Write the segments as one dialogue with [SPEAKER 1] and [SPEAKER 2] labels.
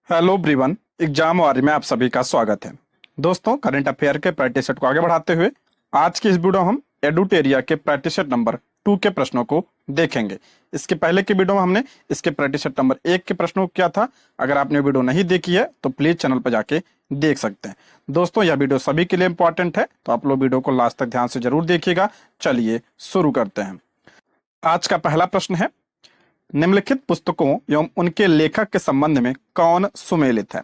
[SPEAKER 1] Hello everyone, exam वारी में आप सभी का स्वागत है। दोस्तों, करंट अफेयर के प्रैक्टिस सेट को आगे बढ़ाते हुए आज की इस वीडियो में हम एडुटेरिया के प्रैक्टिस सेट नंबर 2 के प्रश्नों को देखेंगे। इसके पहले की वीडियो में हमने इसके प्रैक्टिस सेट नंबर 1 के प्रश्नों को किया था। अगर आपने वीडियो नहीं देखी है तो प्लीज चैनल पर जाके देख सकते हैं। दोस्तों, यह वीडियो सभी के लिए इंपॉर्टेंट है, तो आप लोग वीडियो को लास्ट तक ध्यान से जरूर देखिएगा। चलिए शुरू करते हैं। आज का पहला प्रश्न है, निम्नलिखित पुस्तकों एवं उनके लेखक के संबंध में कौन सुमेलित है।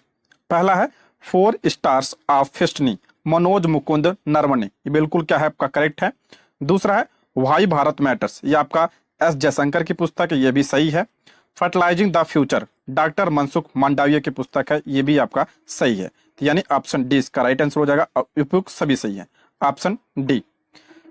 [SPEAKER 1] पहला है four stars of destiny, Manoj Mukund Naravane, ये बिल्कुल क्या है आपका करेक्ट है। दूसरा है व्हाई भारत मैटर्स, ये आपका एस जयशंकर की पुस्तक है, ये भी सही है। Fertilising the future, doctor Mansukh Mandaviya की पुस्तक है, ये भी आपका सही है। तो यानी ऑप्शन डी इसका राइट आंसर हो जाएगा। उपयुक्त सभी सही है, ऑप्शन डी।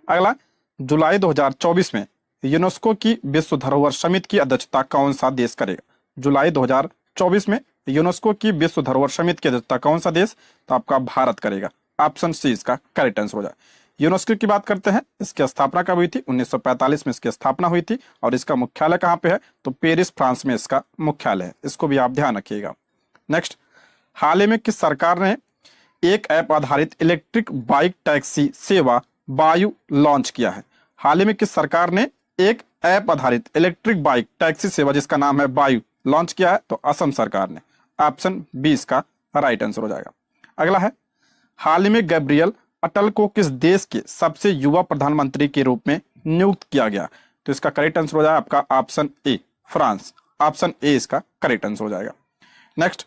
[SPEAKER 1] अगला, जुलाई 2024 में यूनेस्को की विश्व धरोहर समिति की अध्यक्षता कौन सा देश करेगा। जुलाई 2024 में यूनेस्को की विश्व धरोहर समिति की अध्यक्षता कौन सा देश, तो आपका भारत करेगा। ऑप्शन सी इसका करेक्ट आंसर हो जाए। यूनेस्को की बात करते हैं, इसकी स्थापना कब हुई थी? 1945 में इसकी स्थापना हुई थी। और इसका मुख्यालय कहाँ पे है? तो पेरिस फ्रांस में इसका मुख्यालय है। इसको भी आप ध्यान रखिएगा। नेक्स्ट, हाल ही में किस सरकार ने एक ऐप आधारित इलेक्ट्रिक बाइक टैक्सी सेवा वायु लॉन्च किया है? हाल ही में किस सरकार ने एक ऐप आधारित इलेक्ट्रिक बाइक टैक्सी सेवा जिसका नाम है वायु लॉन्च किया है? तो असम सरकार ने। ऑप्शन बी इसका राइट आंसर हो जाएगा। अगला है, हाल ही में गैब्रियल अटल को किस देश के सबसे युवा प्रधानमंत्री के रूप में नियुक्त किया गया? तो इसका करेक्ट आंसर हो जाएगा आपका option A, France. Option A इसका करेक्ट आंसर हो जाएगा। नेक्स्ट,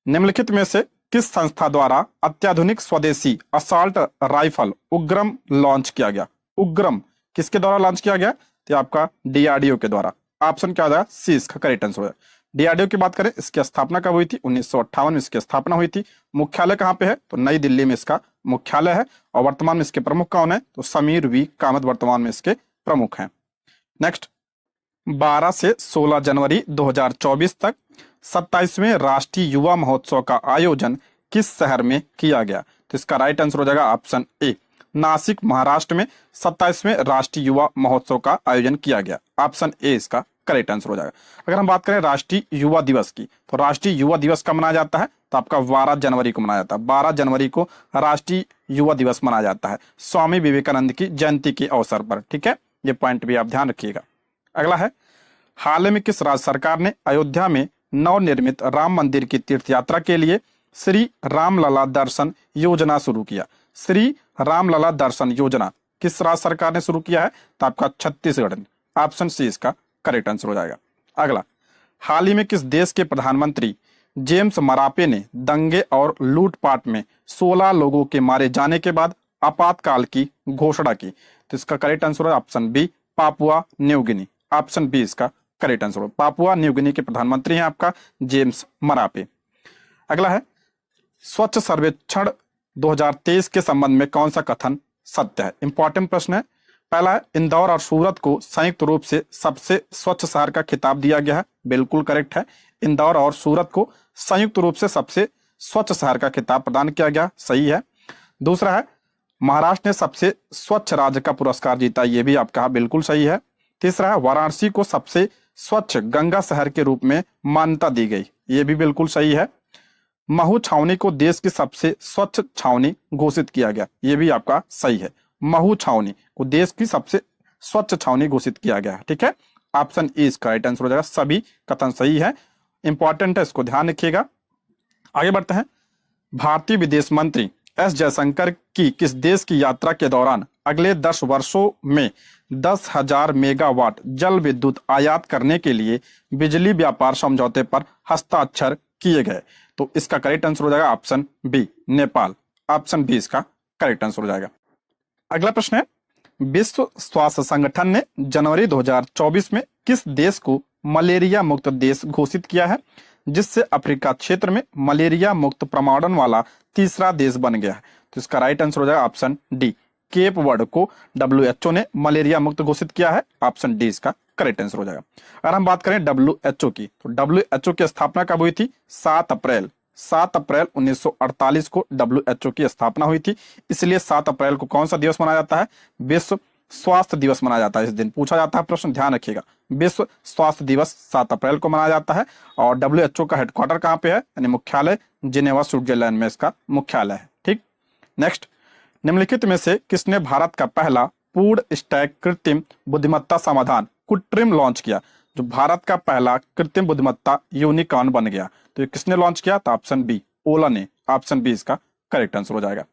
[SPEAKER 1] निम्नलिखित में से किस संस्था द्वारा अत्याधुनिक स्वदेशी असॉल्ट राइफल उग्रम लॉन्च किया गया? उग्रम किसके द्वारा लॉन्च किया गया? तो आपका डीआरडीओ के द्वारा। ऑप्शन क्या हो जाएगा? सी इसका करेक्ट आंसर हो जाएगा। डीआरडीओ की बात करें, इसकी स्थापना कब हुई थी? 1958 में इसकी स्थापना हुई थी। मुख्यालय कहाँ पे है? तो नई दिल्ली में इसका मुख्यालय है। और वर्तमान में इसके प्रमुख कौन है? तो समीर वी कामत वर्तमान में इसके प्रमुख हैं। नेक्स्ट, 12 से 16 जनवरी 2024 तक 27वें राष्ट्रीय युवा महोत्सव का आयोजन किस शहर में किया गया? तो इसका राइट आंसर हो जाएगा ऑप्शन ए, नासिक महाराष्ट्र में 27वें राष्ट्रीय युवा महोत्सव का आयोजन किया गया। ऑप्शन ए इसका करेक्ट आंसर हो जाएगा। अगर हम बात करें राष्ट्रीय युवा दिवस की, तो राष्ट्रीय युवा दिवस कब मनाया जाता है? तो आपका 12 जनवरी को मनाया जाता है। 12 जनवरी को राष्ट्रीय युवा दिवस मनाया जाता है, स्वामी विवेकानंद की जयंती के अवसर पर। ठीक है, ये पॉइंट भी आप ध्यान रखिएगा। अगला है, हाल ही में किस राज्य सरकार ने अयोध्या में नवनिर्मित राम मंदिर की तीर्थ यात्रा के लिए श्री रामलला दर्शन योजना शुरू किया? श्री रामलला दर्शन योजना किस राज्य सरकार ने शुरू किया है? तो आपका छत्तीसगढ़ ने। ऑप्शन सी इसका करेक्ट आंसर हो जाएगा। अगला, हाल ही में किस देश के प्रधानमंत्री जेम्स मरापे ने दंगे और लूटपाट में 16 लोगों के मारे जाने के बाद आपातकाल की घोषणा की? तो इसका करेक्ट आंसर है option B, Papua New Guinea. Option B इसका करेक्ट आंसर हो। पापुआ न्यू गिनी के प्रधानमंत्री हैं आपका जेम्स मरापे। अगला है, स्वच्छ सर्वेक्षण 2023 के संबंध में कौन सा कथन सत्य है? इंपॉर्टेंट प्रश्न है। पहला है, इंदौर और सूरत को संयुक्त रूप से सबसे स्वच्छ शहर का खिताब दिया गया है। बिल्कुल करेक्ट है, इंदौर और सूरत को संयुक्त रूप से सबसे स्वच्छ शहर का खिताब प्रदान किया गया, सही है। दूसरा है, महाराष्ट्र ने सबसे स्वच्छ राज्य का पुरस्कार जीता, यह भी आपका बिल्कुल सही है। तीसरा है, वाराणसी को सबसे स्वच्छ गंगा शहर के रूप में मान्यता दी गई, यह भी बिल्कुल सही है। महू छावनी को देश की सबसे स्वच्छ छावनी घोषित किया गया, यह भी आपका सही है। महू छावनी को देश की सबसे स्वच्छ छावनी घोषित किया गया है। ठीक है, ऑप्शन ए इसका राइट आंसर हो जाएगा। सभी कथन सही है, इंपॉर्टेंट है, इसको ध्यान रखिएगा। आगे बढ़ते हैं, भारतीय विदेश मंत्री एस जयशंकर की किस देश की यात्रा के दौरान अगले 10 वर्षों में 10,000 मेगावाट जल विद्युत आयात करने के लिए बिजली व्यापार समझौते पर हस्ताक्षर किए गए? तो इसका करेक्ट आंसर हो जाएगा option B, Nepal. Option B इसका करेक्ट आंसर हो जाएगा। अगला प्रश्न है, विश्व स्वास्थ्य संगठन ने जनवरी 2024 में किस देश को मलेरिया मुक्त देश घोषित किया है, जिससे अफ्रीका क्षेत्र में मलेरिया मुक्त प्रमाणन वाला तीसरा देश बन गया है? तो इसका राइट आंसर हो जाएगा ऑप्शन डी, केप वर्ड को WHO ने मलेरिया मुक्त घोषित किया है। ऑप्शन डी इसका करेक्ट आंसर हो जाएगा। अगर हम बात करें WHO की, तो WHO की स्थापना कब हुई थी? 7 अप्रैल 1948 को WHO की स्थापना हुई थी। इसलिए 7 अप्रैल को कौन सा दिवस मनाया जाता है? विश्व स्वास्थ्य दिवस मनाया जाता है? इस दिन पूछा जाता है प्रश्न, ध्यान रखिएगा। विश्व स्वास्थ्य दिवस 7 अप्रैल को मनाया जाता है। और WHO का हेडक्वार्टर कहाँ पे है, यानी मुख्यालय जिनेवा स्विट्जरलैंड में इसका मुख्यालय है। ठीक, नेक्स्ट, निम्नलिखित में से किसने भारत का पहला पूर्ण स्टैक कृत्रिम बुद्धिमत्ता समाधान कुट्रिम लॉन्च किया? जो भारत का पहला कृत्रिम बुद्धिमत्ता यूनिकॉर्न बन गया, तो ये किसने लॉन्च किया? तो ऑप्शन बी, ओला ने। ऑप्शन बी इसका करेक्ट आंसर हो जाएगा।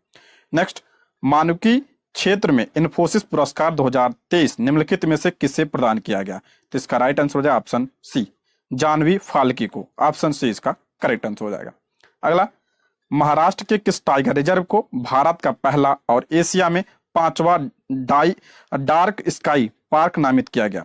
[SPEAKER 1] नेक्स्ट, मानविकी क्षेत्र में इन्फोसिस पुरस्कार 2023 निम्नलिखित में से किसे प्रदान किया गया? तो इसका राइट आंसर हो जाएगा ऑप्शन सी, जानवी फाल्के को। ऑप्शन सी इसका करेक्ट आंसर हो जाएगा। अगला, महाराष्ट्र के किस टाइगर रिजर्व को भारत का पहला और एशिया में 5वां डार्क स्काई पार्क नामित किया गया?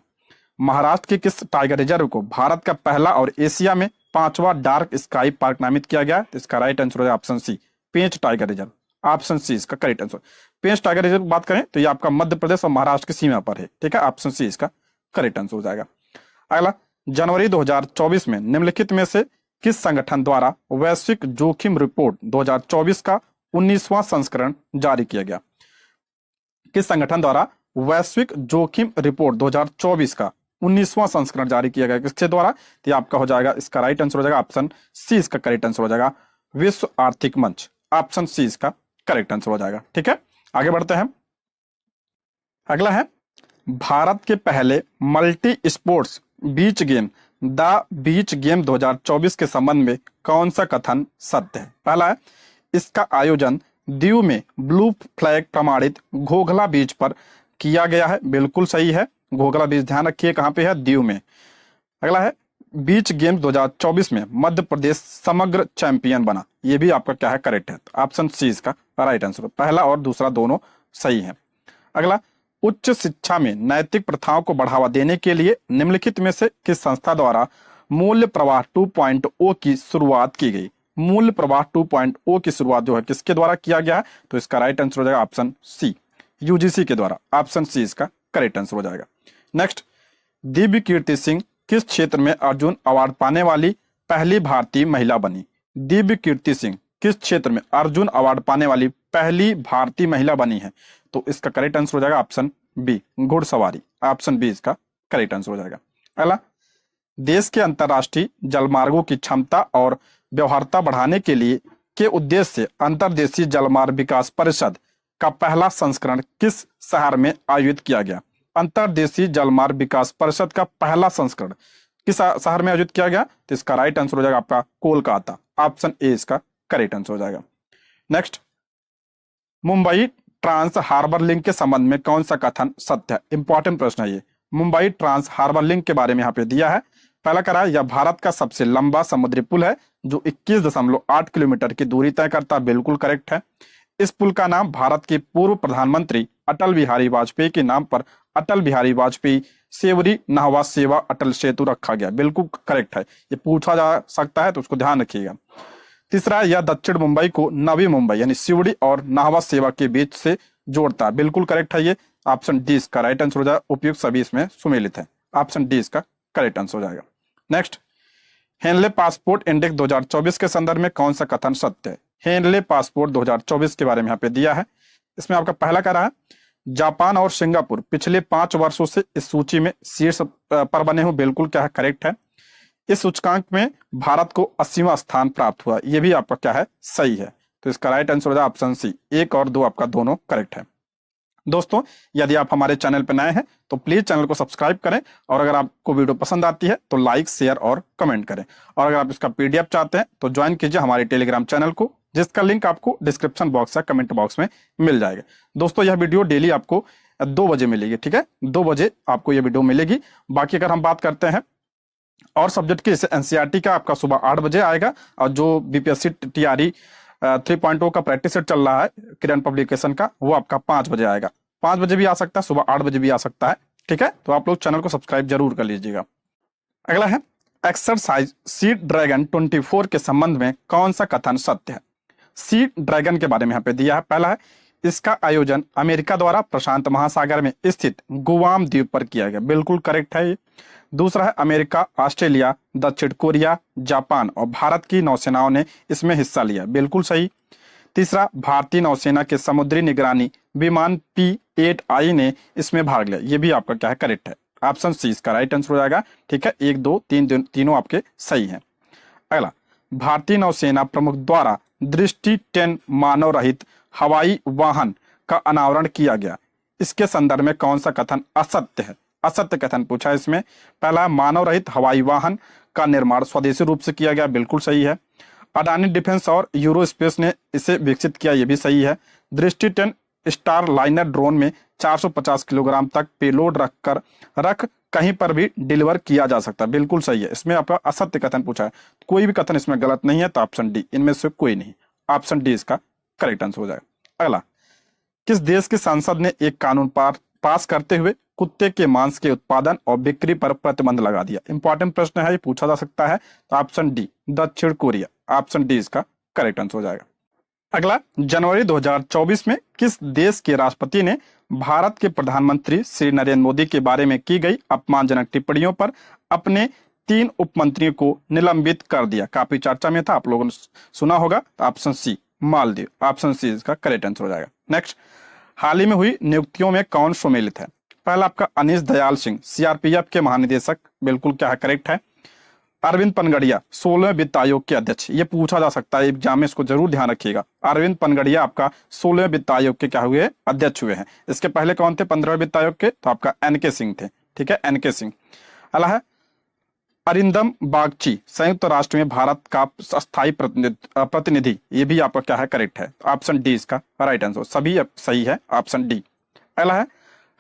[SPEAKER 1] महाराष्ट्र के किस टाइगर रिजर्व को भारत का पहला और एशिया में 5वां डार्क स्काई पार्क नामित किया गया? तो इसका राइट आंसर हो जाएगा ऑप्शन सी, पेंच टाइगर रिजर्व। ऑप्शन सी इसका करेक्ट आंसर। पेंच टाइगर रिजर्व की बात करें तो ये आपका मध्य प्रदेश और महाराष्ट्र की सीमा पर है। ठीक है, ऑप्शन सी इसका करेक्ट आंसर हो जाएगा। अगला, जनवरी 2024 में निम्नलिखित में से किस संगठन द्वारा वैश्विक जोखिम रिपोर्ट 2024 का 19वां संस्करण जारी किया गया? किस संगठन द्वारा वैश्विक जोखिम रिपोर्ट 2024 का 19वां संस्करण जारी किया गया? किसके द्वारा? तो आपका हो जाएगा, इसका राइट आंसर हो जाएगा ऑप्शन सी इसका करेक्ट आंसर हो जाएगा, विश्व आर्थिक मंच। ऑप्शन सी इसका करेक्ट आंसर हो जाएगा। ठीक है, आगे बढ़ते हैं। अगला है, भारत के पहले multi sports beach game the beach game 2024 के संबंध में कौन सा कथन सत्य है? पहला है, इसका आयोजन दीव में ब्लू फ्लैग प्रमाणित घोघला बीच पर किया गया है। बिल्कुल सही है, घोघला बीच ध्यान रखिए कहां पे है, दीव में। अगला है, बीच गेम्स 2024 में मध्य प्रदेश समग्र चैंपियन बना। ये भी आपका क्या है, करेक्ट है। ऑप्शन सी इसका राइट आंसर, पहला और दूसरा दोनों सही है। अगला, उच्च शिक्षा में नैतिक प्रथाओं को बढ़ावा देने के लिए निम्नलिखित में से किस संस्था द्वारा मूल्य प्रवाह 2.0 की शुरुआत की गई? मूल्य प्रवाह 2.0 की शुरुआत जो है किसके द्वारा किया गया है? तो इसका राइट आंसर हो जाएगा ऑप्शन सी, यूजीसी के द्वारा। ऑप्शन सी इसका करेक्ट आंसर हो जाएगा। नेक्स्ट, दिव्य कीर्ति सिंह किस क्षेत्र में अर्जुन अवार्ड पाने वाली पहली भारतीय महिला बनी? दिव्य कीर्ति सिंह किस क्षेत्र में अर्जुन अवार्ड पाने वाली पहली भारतीय महिला बनी है? तो इसका करेक्ट आंसर हो जाएगा ऑप्शन बी, घुड़सवारी। ऑप्शन बी इसका करेक्ट आंसर हो जाएगा। अगला, देश के अंतरराष्ट्रीय जलमार्गों की क्षमता और व्यवहार्यता बढ़ाने के लिए के उद्देश्य से अंतर्देशीय जलमार्ग विकास परिषद का पहला संस्करण किस शहर में आयोजित किया गया? अंतर्देशीय जलमार्ग विकास परिषद का पहला संस्करण किस शहर में आयोजित किया गया? तो इसका राइट आंसर हो जाएगा आपका कोलकाता। ऑप्शन ए इसका करेक्ट आंसर हो जाएगा। Next, Mumbai Trans Harbour Link के संबंध में कौन सा कथन सत्य है? इंपॉर्टेंट प्रश्न है ये। मुंबई ट्रांस हार्बर लिंक के बारे में यहाँ पे दिया है। पहला कह रहा है, यह भारत का सबसे लंबा समुद्री पुल है जो 21.8 किलोमीटर की दूरी तय करता है। बिल्कुल करेक्ट है। इस पुल का नाम भारत के पूर्व प्रधानमंत्री अटल बिहारी वाजपेयी के नाम पर अटल बिहारी वाजपेयी सेवरी नहवा सेवा अटल सेतु रखा गया। बिल्कुल करेक्ट है, ये पूछा जा सकता है तो उसको ध्यान रखिएगा। तीसरा, यह दक्षिण मुंबई को नवी मुंबई यानी सिवड़ी और नाहवा सेवा के बीच से जोड़ता है। बिल्कुल करेक्ट है ये। ऑप्शन डी इसका राइट आंसर हो जाएगा, उपयुक्त सभी इसमें सुमेलित है। ऑप्शन डी इसका करेक्ट आंसर हो जाएगा। नेक्स्ट, हेनले पासपोर्ट इंडेक्स 2024 के संदर्भ में कौन सा कथन सत्य है? हेनले पासपोर्ट 2024 के बारे में यहाँ पे दिया है। इसमें आपका पहला कह रहा है, जापान और सिंगापुर पिछले 5 वर्षों से इस सूची में शीर्ष पर बने हुए। बिल्कुल क्या है, करेक्ट है। इस सूचकांक में भारत को 80वां स्थान प्राप्त हुआ। ये भी आपका क्या है, सही है। तो इसका राइट आंसर हो जाए ऑप्शन सी। 1 और 2 आपका दोनों करेक्ट है। दोस्तों, यदि आप हमारे चैनल पर नए हैं तो प्लीज चैनल को सब्सक्राइब करें, और अगर आपको वीडियो पसंद आती है तो लाइक, शेयर और कमेंट करें। और अगर आप इसका पीडीएफ चाहते हैं तो ज्वाइन कीजिए हमारे टेलीग्राम चैनल को, जिसका लिंक आपको डिस्क्रिप्शन बॉक्स या कमेंट बॉक्स में मिल जाएगा। दोस्तों, यह वीडियो डेली आपको 2 बजे मिलेगी। ठीक है, 2 बजे आपको यह वीडियो मिलेगी। बाकी अगर हम बात करते हैं और सब्जेक्ट की, जैसे एनसीईआरटी का आपका सुबह 8 बजे आएगा, और जो बीपीएससी टीआरई 3.0 का प्रैक्टिस सेट चल रहा है किरण पब्लिकेशन का, वो आपका 5 बजे आएगा। 5 बजे भी आ सकता है, सुबह 8 बजे भी आ सकता है। ठीक है, तो आप लोग चैनल को सब्सक्राइब जरूर कर लीजिएगा। अगला है, एक्सरसाइज सी ड्रैगन 24 के संबंध में कौन सा कथन सत्य है? सी ड्रैगन के बारे में यहाँ पे दिया है। पहला है, इसका आयोजन अमेरिका द्वारा प्रशांत महासागर में स्थित गुआम द्वीप पर किया गया। बिल्कुल करेक्ट है ये। दूसरा है, अमेरिका, ऑस्ट्रेलिया, दक्षिण कोरिया, जापान और भारत की नौसेनाओं ने इसमें हिस्सा लिया। बिल्कुल सही। तीसरा, भारतीय नौसेना के समुद्री निगरानी विमान 8I ने इसमें भाग लिया। ये भी आपका क्या है, करेक्ट है। ऑप्शन सी इसका राइट आंसर हो जाएगा। ठीक है, 1 2 3 तीनों आपके सही हैं। अगला, भारतीय नौसेना प्रमुख द्वारा दृष्टि 10 मानव रहित हवाई वाहन का अनावरण किया गया। इसके संदर्भ में कौन सा कथन असत्य है? असत्य कथन पूछा है इसमें। पहला, मानव रहित हवाई वाहन का निर्माण स्वदेशी रूप से किया गया, बिल्कुल सही है। अडानी डिफेंस और यूरोस्पेस ने इसे विकसित किया, यह भी सही है। दृष्टि 10 स्टार लाइनर ड्रोन में 450 किलोग्राम तक पेलोड रख कहीं पर भी डिलीवर किया जा सकता है, बिल्कुल सही है। इसमें आपका असत्य कथन पूछा है, कोई भी कथन इसमें गलत नहीं है, तो ऑप्शन डी, इनमें से कोई नहीं। ऑप्शन डी इसका करेक्ट आंसर हो जाएगा। अगला, किस देश की संसद ने एक कानून पास करते हुए कुत्ते के मांस के उत्पादन और बिक्री पर प्रतिबंध लगा दिया? इंपॉर्टेंट प्रश्न है, ये पूछा जा सकता है। तो ऑप्शन डी, दक्षिण कोरिया। ऑप्शन डी इसका करेक्ट आंसर हो जाएगा। अगला, जनवरी 2024 में किस देश के राष्ट्रपति ने भारत के प्रधानमंत्री श्री नरेंद्र मोदी के बारे में की गई अपमानजनक टिप्पणियों पर अपने 3 उपमंत्रियों को निलंबित कर दिया? काफी चर्चा में था, आप लोगों ने सुना होगा। Option C, Maldives. Option C इसका करेक्ट आंसर हो जाएगा। नेक्स्ट, हाल ही में हुई नियुक्तियों में कौन सम्मिलित है? पहला आपका अनीश दयाल सिंह, सीआरपीएफ के महानिदेशक, बिल्कुल क्या है, करेक्ट है। अरविंद पनगड़िया, 16वें वित्त आयोग के अध्यक्ष, ये पूछा जा सकता है एग्जाम में, इसको जरूर ध्यान रखिएगा। अरविंद पनगड़िया आपका 16वें वित्त आयोग के क्या हुए, अध्यक्ष हुए हैं। इसके पहले कौन थे 15वें वित्त आयोग के? तो आपका एनके सिंह थे। ठीक है, एनके सिंह। अगला है अरिंदम बागची, संयुक्त राष्ट्र में भारत का स्थायी प्रतिनिधि, ये भी आपका क्या है, करेक्ट है। ऑप्शन डी इसका राइट आंसर, सभी सही है, ऑप्शन डी। अगला है,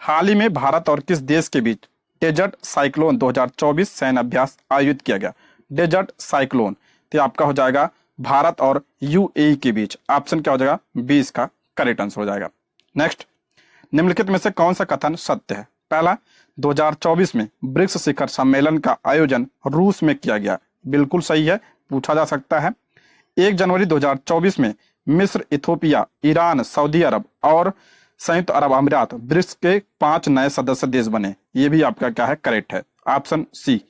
[SPEAKER 1] हाल ही में भारत और किस देश के बीच डेजर्ट साइक्लोन 2024 सैन्य अभ्यास आयोजित किया गया? डेजर्ट साइक्लोन, तो आपका हो जाएगा भारत और यूएई के बीच। ऑप्शन क्या हो जाएगा, बी इसका करेक्ट आंसर हो जाएगा। नेक्स्ट, निम्नलिखित में से कौन सा कथन सत्य है? पहला, 2024 में ब्रिक्स शिखर सम्मेलन का आयोजन रूस में किया गया, बिल्कुल सही है, पूछा जा सकता है। 1 जनवरी 2024 में मिस्र, इथोपिया, ईरान, सऊदी अरब और संयुक्त अरब अमीरात ब्रिक्स के 5 नए सदस्य देश बने, ये भी आपका क्या है, करेक्ट है। ऑप्शन सी,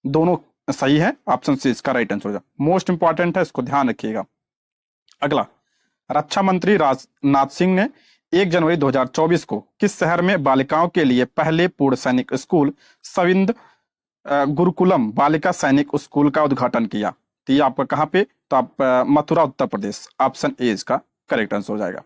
[SPEAKER 1] दोनों सही है, ऑप्शन सी इसका राइट आंसर हो जाएगा। मोस्ट इंपॉर्टेंट है, इसको ध्यान रखिएगा। अगला, रक्षा मंत्री राजनाथ सिंह ने 1 जनवरी 2024 को किस शहर में बालिकाओं के लिए पहले पूर्ण सैनिक स्कूल सविंद गुरुकुलम बालिका सैनिक स्कूल का उद्घाटन किया? तो ये आपका कहाँ पे? तो आप मथुरा, उत्तर प्रदेश। ऑप्शन ए इसका करेक्ट आंसर हो जाएगा।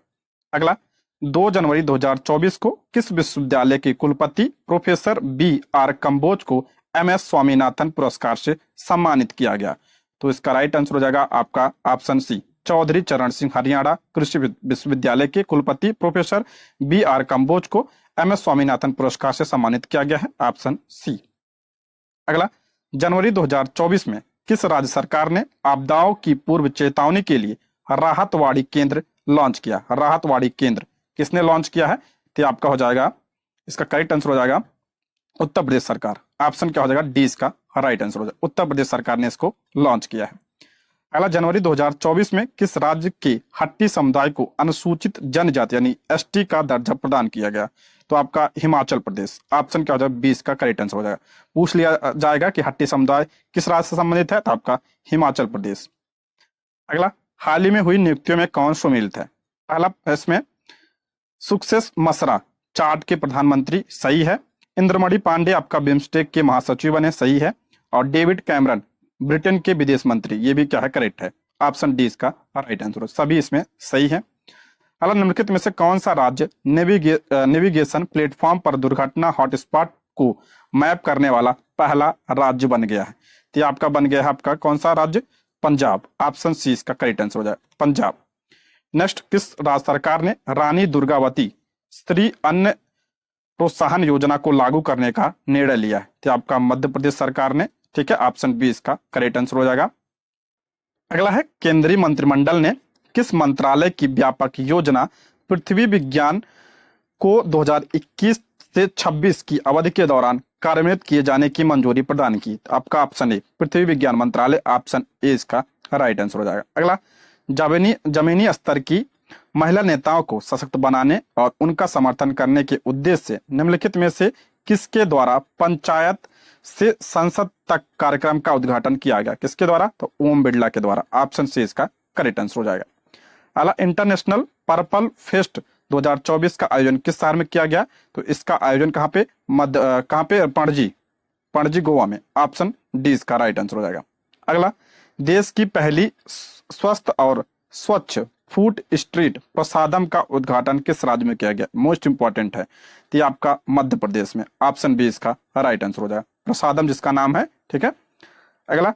[SPEAKER 1] अगला, 2 जनवरी 2024 को किस विश्वविद्यालय के कुलपति प्रोफेसर BR कंबोज को MS स्वामीनाथन पुरस्कार से सम्मानित किया गया? तो इसका राइट आंसर हो जाएगा आपका ऑप्शन सी, चौधरी चरण सिंह हरियाणा कृषि विश्वविद्यालय के कुलपति प्रोफेसर BR कंबोज को MS स्वामीनाथन पुरस्कार से सम्मानित किया गया है, ऑप्शन सी। अगला, जनवरी 2024 में किस राज्य सरकार ने आपदाओं की पूर्व चेतावनी के लिए राहतवाड़ी केंद्र लॉन्च किया? राहतवाड़ी केंद्र किसने लॉन्च किया है? तो आपका हो जाएगा, इसका करेक्ट आंसर हो जाएगा उत्तर प्रदेश सरकार। ऑप्शन क्या हो जाएगा, डी इसका राइट आंसर हो जाएगा, उत्तर प्रदेश सरकार ने इसको लॉन्च किया है। अगला, जनवरी 2024 में किस राज्य के हट्टी समुदाय को अनुसूचित जनजाति यानी ST का दर्जा प्रदान किया गया? तो आपका हिमाचल प्रदेश। ऑप्शन क्या हो जाएगा, बी इसका करेक्ट आंसर हो जाएगा। पूछ लिया जाएगा कि हट्टी समुदाय किस राज्य से संबंधित है, तो आपका हिमाचल प्रदेश। अगला, हाल ही में हुई नियुक्तियों में कौन सम्मिलित है? पहला, इसमें सुक्सेस मसरा चार्ट के प्रधानमंत्री, सही है। इंद्रमणि पांडे आपका बिम्स्टेक के महासचिव बने, सही है। और डेविड कैमरन ब्रिटेन के विदेश मंत्री, ये भी क्या है, करेक्ट है। ऑप्शन डी इसका राइट आंसर है, सभी इसमें सही है। अगला, निम्नलिखित में से कौन सा राज्य नेविगेशन प्लेटफॉर्म पर दुर्घटना हॉटस्पॉट को मैप करने वाला पहला राज्य बन गया है? तो आपका बन गया है आपका कौन सा राज्य? पंजाब। ऑप्शन सी इसका करेक्ट आंसर हो जाए, पंजाब। नेक्स्ट, किस राज्य सरकार ने रानी दुर्गावती स्त्री अन्न प्रोत्साहन योजना को लागू करने का निर्णय लिया है? तो आपका मध्य प्रदेश सरकार ने। ठीक है, ऑप्शन बी इसका करेक्ट आंसर हो जाएगा। अगला है, केंद्रीय मंत्रिमंडल ने किस मंत्रालय की व्यापक योजना पृथ्वी विज्ञान को 2021 से 26 की अवधि के दौरान कार्यान्वित किए जाने की मंजूरी प्रदान की? आपका ऑप्शन ए, पृथ्वी विज्ञान मंत्रालय। ऑप्शन ए इसका राइट आंसर हो जाएगा। अगला, जमीनी स्तर की महिला नेताओं को सशक्त बनाने और उनका समर्थन करने के उद्देश्य से निम्नलिखित में से किसके द्वारा पंचायत से संसद तक कार्यक्रम का उद्घाटन किया गया? किसके द्वारा? तो ओम बिड़ला के द्वारा। ऑप्शन सी इसका करेक्ट आंसर हो जाएगा। अगला, इंटरनेशनल पर्पल फेस्ट 2024 का आयोजन किस शहर में किया गया? तो इसका आयोजन कहाँ पे? पणजी, पणजी गोवा में। ऑप्शन डी इसका राइट आंसर हो जाएगा। अगला, देश की पहली स्वस्थ और स्वच्छ फूड स्ट्रीट प्रसादम का उद्घाटन किस राज्य में किया गया? मोस्ट इंपॉर्टेंट है, तो ये आपका मध्य प्रदेश में। ऑप्शन बी इसका राइट आंसर हो जाएगा, प्रसादम जिसका नाम है। ठीक है। अगला,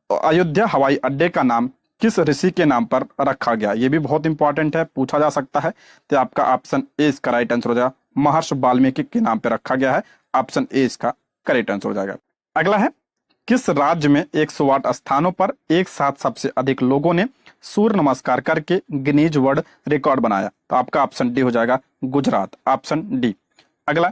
[SPEAKER 1] अयोध्या हवाई अड्डे का नाम किस ऋषि के नाम पर रखा गया? ये भी बहुत इंपॉर्टेंट है, पूछा जा सकता है। तो आपका ऑप्शन ए इसका राइट आंसर हो जाएगा, महर्षि वाल्मीकि के नाम पर रखा गया है। ऑप्शन ए इसका करेक्ट आंसर हो जाएगा। अगला है, किस राज्य में 108 स्थानों पर एक साथ सबसे अधिक लोगों ने सूर्य नमस्कार करके गिनीज वर्ल्ड रिकॉर्ड बनाया? तो आपका ऑप्शन डी हो जाएगा, गुजरात। Option D. अगला,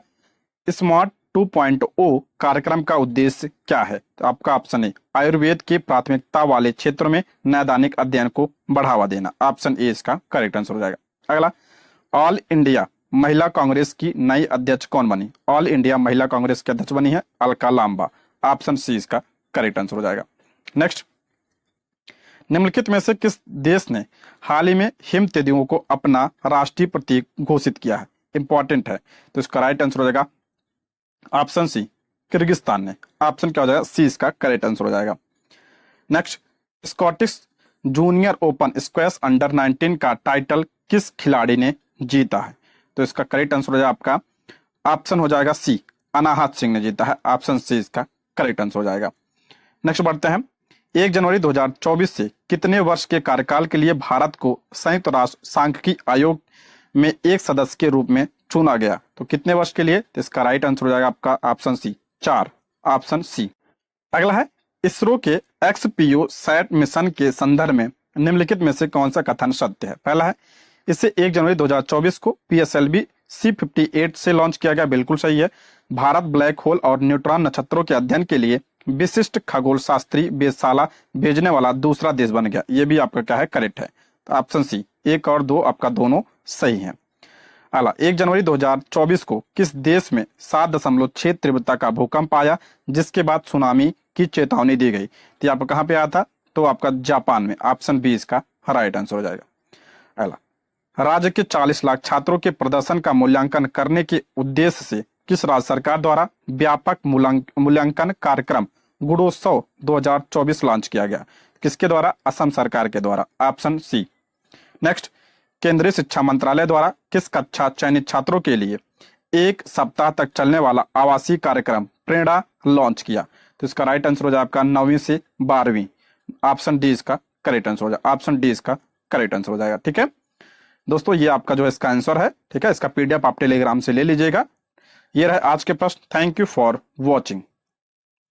[SPEAKER 1] स्मार्ट 2.0 कार्यक्रम का उद्देश्य क्या है? तो आपका ऑप्शन ए, आयुर्वेद की प्राथमिकता वाले क्षेत्रों में नैदानिक अध्ययन को बढ़ावा देना। ऑप्शन ए इसका करेक्ट आंसर हो जाएगा। अगला, ऑल इंडिया महिला कांग्रेस की नई अध्यक्ष कौन बनी? ऑल इंडिया महिला कांग्रेस की अध्यक्ष बनी है अलका लांबा। ऑप्शन सी इसका करेक्ट आंसर हो जाएगा। नेक्स्ट, निम्नलिखित में से किस देश ने हाल ही में हिम तेंदुओं को अपना राष्ट्रीय प्रतीक घोषित किया है? इंपॉर्टेंट है, तो इसका राइट आंसर हो जाएगा ऑप्शन सी, किर्गिस्तान ने। ऑप्शन क्या हो जाएगा? सी इसका करेक्ट आंसर हो जाएगा। Next, Scottish junior open squash under 19 का टाइटल किस खिलाड़ी ने जीता है? तो इसका करेक्ट आंसर हो जाएगा आपका ऑप्शन हो जाएगा सी, अनाहत सिंह ने जीता है। ऑप्शन सी इसका करेक्ट आंसर हो जाएगा। नेक्स्ट बढ़ते हैं, 1 जनवरी 2024 से कितने वर्ष के कार्यकाल के लिए भारत को संयुक्त राष्ट्र सांख्यिकी आयोग में एक सदस्य के रूप में चुना गया? तो कितने वर्ष के लिए? तो इसका राइट आंसर हो जाएगा आपका ऑप्शन सी, 4। Option C. अगला है, इसरो के XPO सैट मिशन के संदर्भ में निम्नलिखित में से कौन सा कथन सत्य है? पहला है, इसे 1 जनवरी 2024 को PSLV C58 से लॉन्च किया गया। बिल्कुल सही है। भारत ब्लैक होल और न्यूट्रॉन नक्षत्रों के अध्ययन के लिए विशिष्ट खगोल शास्त्री वेधशाला भेजने वाला दूसरा देश बन गया। ये भी आपका क्या है? करेक्ट है। तो ऑप्शन सी, 1 और 2 आपका दोनों सही है। अगला, 1 जनवरी 2024 को किस देश में 7.6 तीव्रता का भूकंप आया जिसके बाद सुनामी की चेतावनी दी गई? तो आपको कहाँ पे आया था? तो आपका जापान में। ऑप्शन बी इसका राइट आंसर हो जाएगा। अगला, राज्य के 40 लाख छात्रों के प्रदर्शन का मूल्यांकन करने के उद्देश्य से किस राज्य सरकार द्वारा व्यापक मूल्यांकन कार्यक्रम गुणोत्सव 2024 लॉन्च किया गया? किसके द्वारा? असम सरकार के द्वारा। Option C. नेक्स्ट, केंद्रीय शिक्षा मंत्रालय द्वारा किस कक्षा चयनित छात्रों के लिए 1 सप्ताह तक चलने वाला आवासीय कार्यक्रम प्रेरणा लॉन्च किया? तो इसका राइट आंसर हो जाए आपका 9वीं से 12वीं। ऑप्शन डी इसका करेक्ट आंसर हो जाएगा। ऑप्शन डी इसका करेक्ट आंसर हो जाएगा। ठीक है दोस्तों, ये आपका जो है इसका आंसर है। ठीक है, इसका PDF आप टेलीग्राम से ले लीजिएगा। ये रहे आज के प्रश्न। Thank you for watching.